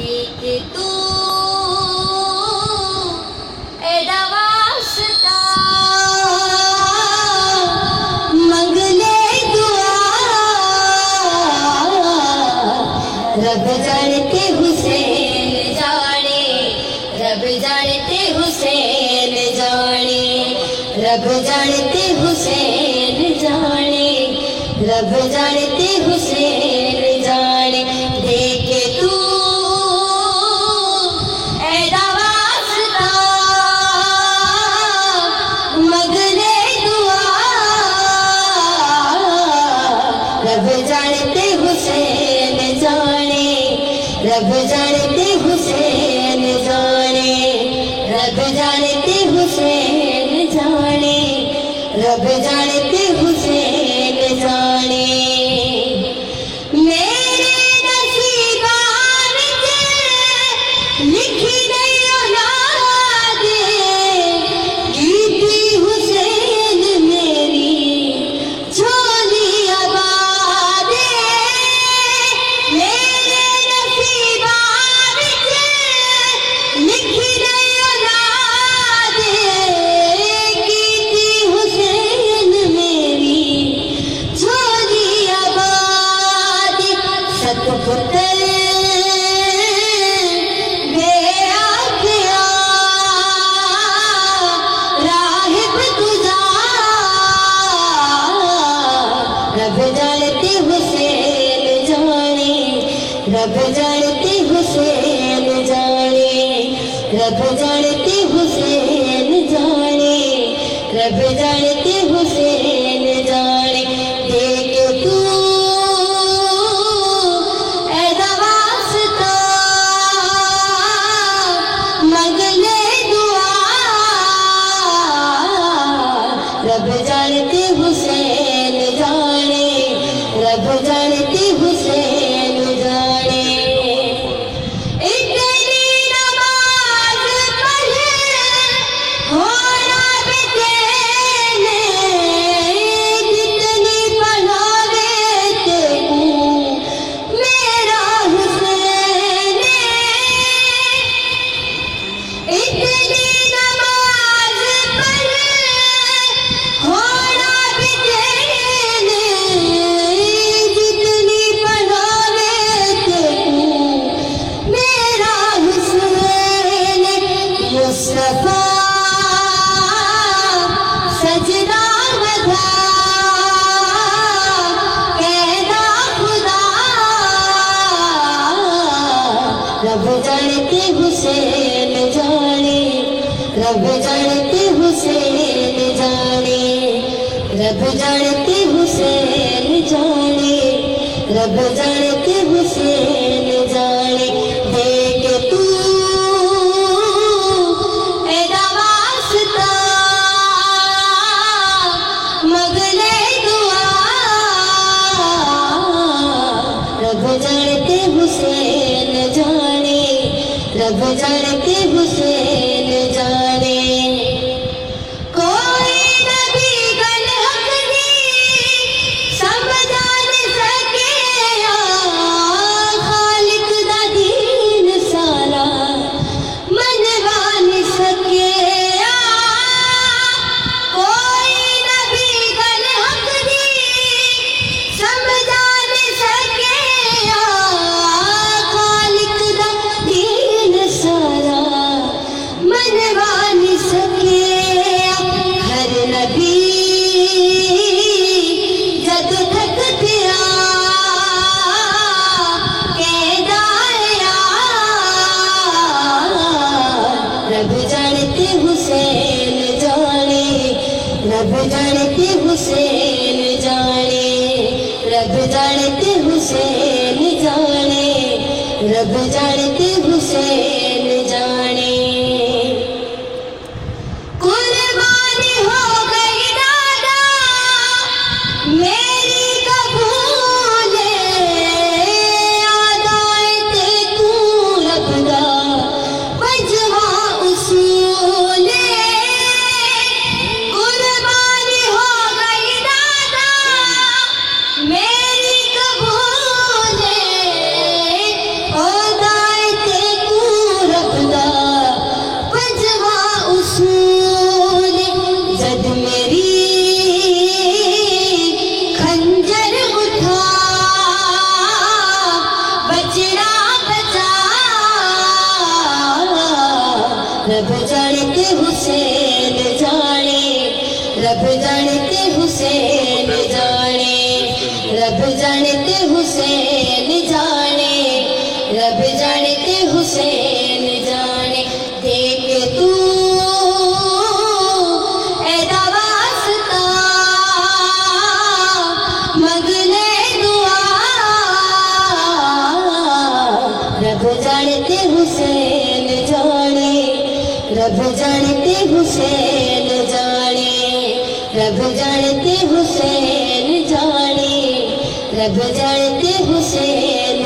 देख तू एदा वास्ता मंग ले दुआ रब जानते हुसैन जाने रब जानते हुसैन जाने रब जानते हुसैन जाने रब जानते हुसैन जाने देखे तू ऐदा वास्ता मगले दुआ रब जानते हुसैन जाने रब जानते हुसैन जाने रब जानते हुसैन जाने रब जानते हुसैन जाने मेरे नसीबान के लिखी नहीं औलाद कीती हुसैन मेरी झोली आबाद मेरे नसीबान के लिखी नहीं औलाद कीती हुसैन मेरी झोली आबाद सतपुत्र गया गया राहिब तुझा रब जानते हुसैन जाने रब जानते हुसैन जाने रब जानते हुसैन जाने रब जानते हुसैन जाने देख तू ऐदा वास्ता मगले दुआ रब जानते हुसैन जाने रब जानते हुसैन जाने इतनी नमाज पढ़े होना भी तेने जितनी पढ़ावे तेकू मेरा हुसैन इतनी नमाज पढ़े होना भी तेने जितनी पढ़ावे तेकू मेरा हुसैन मुस्तफा सजना बधा कहना खुदा रब जानते हुसैन जाने रब जानते हुसैन जाने रब जानते हुसैन जाने रब जानते हुसैन जाने देख तू ऐदा वास्ता मगले दुआ रब जानते हुसैन जाने रब जानते हुसैन जाने कोई नबी गल हक दी समझा नहीं सके खालिक दा दीन सारा मनवा नहीं सके कोई नबी गल हक दी समझा नहीं सके खालिक दा दीन सारा मनवा नहीं सके हर नबी जद थक गया कहदा रब जानते हुसैन जाने रब जानते हुसैन जाने रब जानते हुसैन जाने रब जानते हुसैन जाने कुर्बानी हो गई दादा मेरी कबूल आदाए ते तू रबदा बजवा उसूल कुर्बानी हो गई दादा मेरी कबूल आदाए ते रब जानते हुसैन जाने, रब जानते हुसैन जाने, रब जानते हुसैन जाने, रब जानते हुसैन जाने। देख तू ऐदा वास्ता मगले दुआ, रब जानते हुसैन जाने, रब जानते हुसैन जाने, रब जानते हुसैन जाने, रब जानते हुसैन